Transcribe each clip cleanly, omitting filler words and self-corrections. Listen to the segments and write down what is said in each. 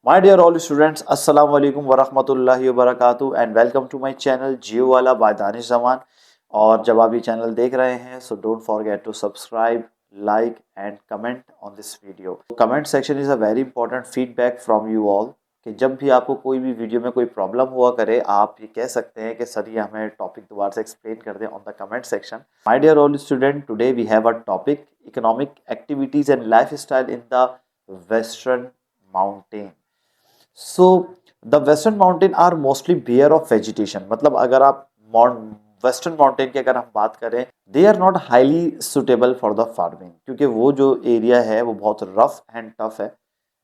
My dear all students, Assalamu alaikum wa rahmatullahi wa barakatuh and welcome to my channel जियो वाला by Danish Zaman. और जब आप ये channel देख रहे हैं so don't forget to subscribe, like and comment on this video. Comment section is a very important feedback from you all कि जब भी आपको कोई भी वीडियो में कोई प्रॉब्लम हुआ करे आप ये कह सकते हैं कि सर ये हमें टॉपिक दोबारा से एक्सप्लेन कर दें on the comment section. My dear all student, today we have a topic economic activities and lifestyle in the western mountain. So the western mountain are mostly bare of vegetation. मतलब अगर आप western mountain की अगर हम बात करें, they are not highly suitable for the farming, क्योंकि वो जो एरिया है वो बहुत रफ एंड टफ है।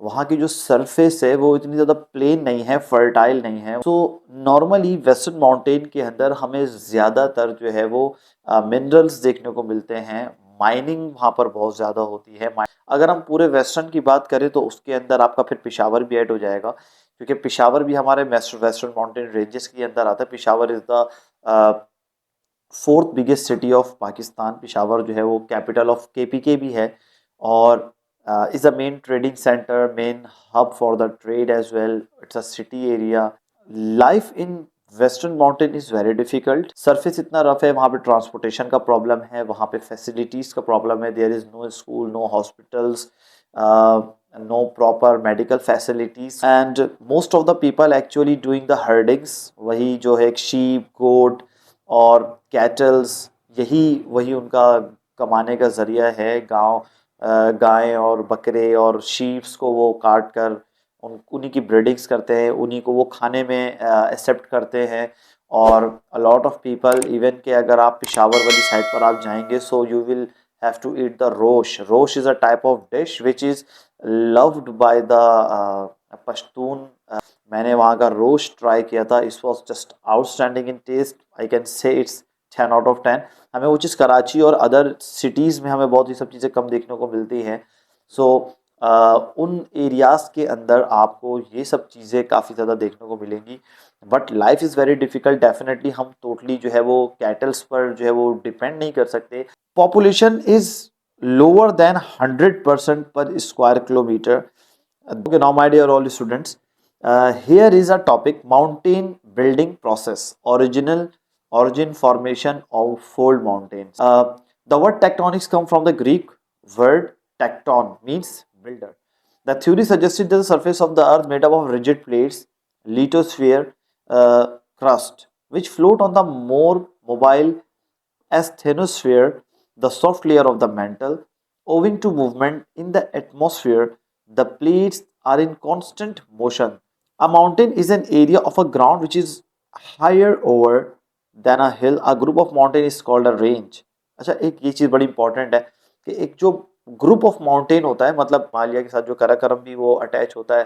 वहाँ की जो सरफेस है वो इतनी ज़्यादा प्लेन नहीं है, फर्टाइल नहीं है। सो नॉर्मली वेस्टर्न माउंटेन के अंदर हमें ज़्यादातर जो है वो मिनरल्स देखने को मिलते हैं। माइनिंग वहाँ पर बहुत ज़्यादा होती है। अगर हम पूरे वेस्टर्न की बात करें तो उसके अंदर आपका फिर पिशावर भी ऐड हो जाएगा, क्योंकि पिशावर भी हमारे वेस्टर्न माउंटेन रेंजेस के अंदर आता है। Peshawar is the fourth biggest city of Pakistan. Peshawar जो है वो कैपिटल ऑफ केपीके भी है और is a main trading centre, main hub for the trade as well. It's a city area. Life in western mountain is very difficult. Surface इतना rough है, वहाँ पे ट्रांसपोर्टेशन का प्रॉब्लम है, वहाँ पे फैसिलिटीज़ का प्रॉब्लम है। There is no school, no hospitals, no proper medical facilities and most of the people actually doing the herdings। वही जो है sheep, goat और कैटल्स, यही वही उनका कमाने का ज़रिया है। गायें और बकरे और शीप्स को वो काट कर उन्हीं की ब्रीडिंग्स करते हैं, उन्हीं को वो खाने में एक्सेप्ट करते हैं। और a lot of people even के अगर आप पिशावर वाली साइड पर आप जाएंगे so you will have to eat the rosh. Rosh is a type of dish which is loved by the Pashtun. मैंने वहाँ का रोस्ट ट्राई किया था, it was just outstanding in taste. I can say it's 10 out of 10। हमें वो चीज़ कराची और other cities में हमें बहुत ही सब चीज़ें कम देखने को मिलती हैं। सो उन एरियाज़ के अंदर आपको ये सब चीज़ें काफ़ी ज़्यादा देखने को मिलेंगी। But life is very difficult. Definitely हम टोटली जो है वो कैटल्स पर जो है वो डिपेंड नहीं कर सकते। Population is lower than 100% per square kilometer। Okay, now my dear all students, here is a topic: mountain building process, origin formation of fold mountains। The word tectonics come from the Greek word tecton, means builder। The theory suggested that the surface of the earth made up of rigid plates, lithosphere, crust, which float on the more mobile asthenosphere, the soft layer of the mantle. Owing to movement in the atmosphere, the plates are in constant motion। A mountain is an area of a ground which is higher over than a hill। A group of mountain is called a range। अच्छा, एक ये चीज़ बड़ी important है कि एक जो group of mountain होता है, मतलब हिमालय के साथ जो काराकोरम भी वो अटैच होता है,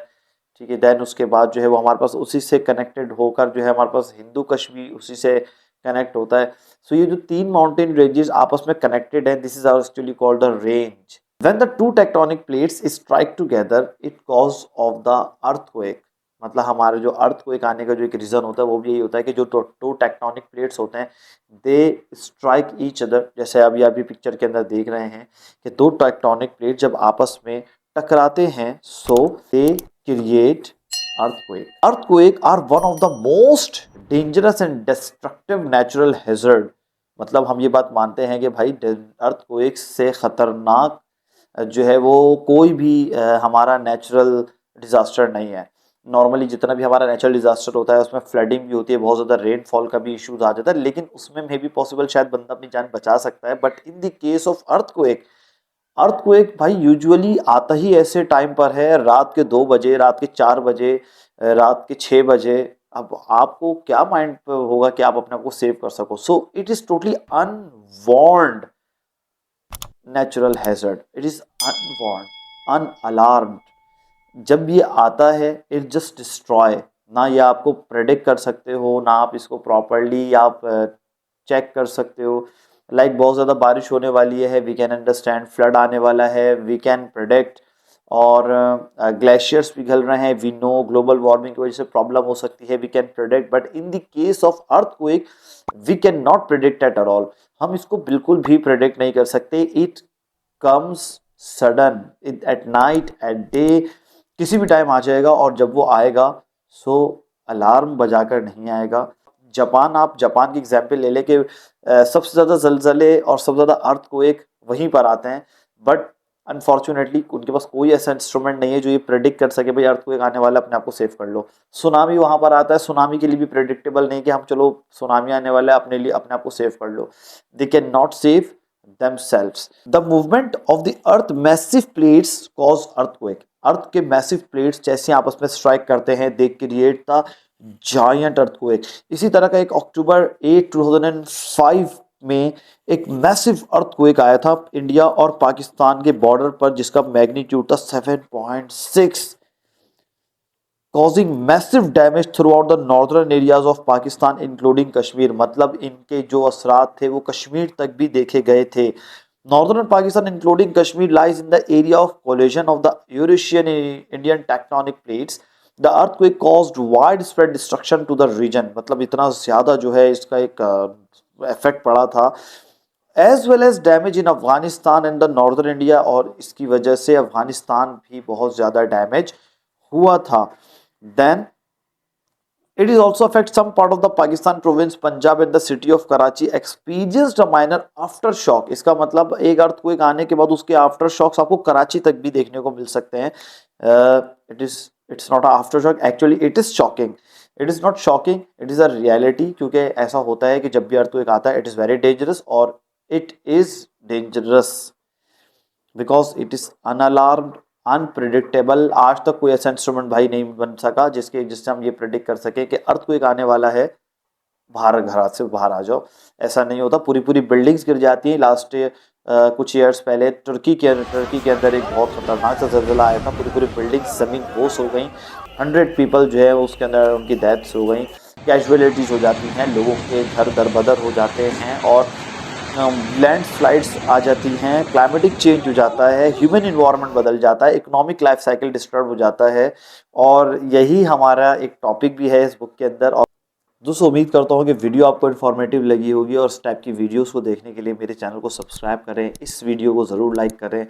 ठीक है। देन उसके बाद जो है वो हमारे पास उसी से कनेक्टेड होकर जो है हमारे पास हिंदू कश भी उसी से कनेक्ट होता है। सो ये जो तीन माउंटेन रेंजेस आपस में कनेक्टेड है, this is actually called the range. When the two tectonic plates strike together it cause of the earthquake. मतलब हमारे जो अर्थक्वेक आने का जो एक रीज़न होता है वो भी यही होता है कि जो टू टेक्टोनिक प्लेट्स होते हैं दे स्ट्राइक ईच अदर। जैसे अभी आप पिक्चर के अंदर देख रहे हैं कि दो टेक्टोनिक प्लेट जब आपस में टकराते हैं so they create earthquake। Earthquake are one of the most dangerous and destructive natural hazard। मतलब हम ये बात मानते हैं कि भाई earthquake से खतरनाक जो है वो कोई भी हमारा नेचुरल डिजास्टर नहीं है। नॉर्मली जितना भी हमारा नेचुरल डिजास्टर होता है उसमें फ्लडिंग भी होती है, बहुत ज़्यादा रेनफॉल का भी इश्यूज आ जाता है, लेकिन उसमें मे भी पॉसिबल शायद बंदा अपनी जान बचा सकता है। But in the case of earthquake, earthquake भाई यूजुअली आता ही ऐसे टाइम पर है, रात के 2 बजे, रात के 4 बजे, रात के 6 बजे। अब आपको क्या माइंड पे होगा कि आप अपने आप को सेव कर सको। So it is totally unwarned natural hazard. It is unwarned, unalarmed. जब ये आता है इट जस्ट डिस्ट्रॉय। ना ये आपको प्रेडिक्ट कर सकते हो, ना आप इसको प्रॉपरली आप चेक कर सकते हो। लाइक बहुत ज़्यादा बारिश होने वाली है, वी कैन अंडरस्टैंड। फ्लड आने वाला है, वी कैन प्रेडिक्ट। और ग्लेशियर्स पिघल रहे हैं, वी नो। ग्लोबल वार्मिंग की वजह से प्रॉब्लम हो सकती है, we can predict. But in the case of earthquake we can not predict at all. हम इसको बिल्कुल भी प्रेडिक्ट नहीं कर सकते। It comes sudden, at night, at day, किसी भी टाइम आ जाएगा, और जब वो आएगा सो अलार्म बजाकर नहीं आएगा। आप जापान की एग्जाम्पल ले लें कि सबसे ज़्यादा जलजले और सबसे ज़्यादा अर्थक्वेक वहीं पर आते हैं, बट अनफॉर्चुनेटली उनके पास कोई ऐसा इंस्ट्रूमेंट नहीं है जो ये प्रेडिक्ट कर सके भाई अर्थक्वेक आने वाला, अपने आप को सेव कर लो। सुनामी वहां पर आता है, सुनामी के लिए भी प्रेडिक्टेबल नहीं कि हम चलो सुनामी आने वाला है अपने आप को सेव कर लो। They can not save themselves. The movement of the earth massive plates cause earthquake. अर्थ के मैसिव प्लेट्स जैसे आपस में स्ट्राइक करते हैं, they create the giant earthquake. इसी तरह का एक अक्टूबर 8 2005 में एक मैसिव अर्थक्वेक आया था इंडिया और पाकिस्तान के बॉर्डर पर, जिसका मैग्नीट्यूड था 7.6, causing massive damage throughout the northern areas of Pakistan including Kashmir. मतलब इनके जो असरात थे वो कश्मीर तक भी देखे गए थे। Northern Pakistan including Kashmir lies in the area of collision of the Eurasian Indian tectonic plates. The earthquake caused widespread destruction to the region। मतलब इतना ज़्यादा जो है इसका एक इफेक्ट पड़ा था। As well as damage in Afghanistan and the northern India, और इसकी वजह से अफगानिस्तान भी बहुत ज़्यादा डैमेज हुआ था। Then it is also affect some part of the Pakistan province Punjab and the city of Karachi experienced a minor aftershock। इसका मतलब एक अर्थक्वेक आने के बाद उसके आफ्टर शॉक्स आपको कराची तक भी देखने को मिल सकते हैं। It's not after shock, actually it is shocking, it is not shocking, it is a reality. क्योंकि ऐसा होता है कि जब भी अर्थक्वेक आता है इट इज वेरी डेंजरस, और it is dangerous because it is unalarmed, unpredictable. आज तक कोई ऐसा इंस्ट्रूमेंट भाई नहीं बन सका जिससे हम ये प्रिडिक्ट कर सके कि अर्थक्वेक आने वाला है, घर से बाहर आ जाओ। ऐसा नहीं होता, पूरी पूरी बिल्डिंग्स गिर जाती हैं। लास्ट कुछ ईयर्स पहले टर्की के अंदर एक बहुत खतरनाक सा जल्जला आया था, पूरी पूरी बिल्डिंग्स जमीन बोस हो गई, 100 पीपल जो है उसके अंदर उनकी डेथ्स हो गई, कैजुअलिटीज हो जाती हैं, लोगों के घर दरबदर हो जाते हैं, और लैंड स्लाइड्स आ जाती हैं, क्लाइमेटिक चेंज हो जाता है, ह्यूमन इन्वायरमेंट बदल जाता है, इकोनॉमिक लाइफ साइकिल डिस्टर्ब हो जाता है। और यही हमारा एक टॉपिक भी है इस बुक के अंदर। और दोस्तों उम्मीद करता हूँ कि वीडियो आपको इन्फॉर्मेटिव लगी होगी, और इस टाइप की वीडियोस को देखने के लिए मेरे चैनल को सब्सक्राइब करें, इस वीडियो को ज़रूर लाइक करें।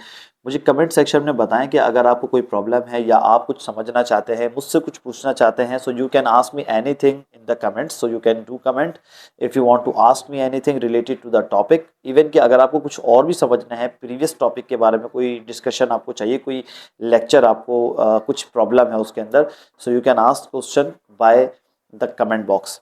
मुझे कमेंट सेक्शन में बताएं कि अगर आपको कोई प्रॉब्लम है या आप कुछ समझना चाहते हैं, मुझसे कुछ पूछना चाहते हैं, so you can ask me anything in the comments. So you can do comment if you want to ask me anything related to the topic. Even कि अगर आपको कुछ और भी समझना है, प्रीवियस टॉपिक के बारे में कोई डिस्कशन आपको चाहिए, कोई लेक्चर आपको कुछ प्रॉब्लम है उसके अंदर, सो you can ask question by the comment box.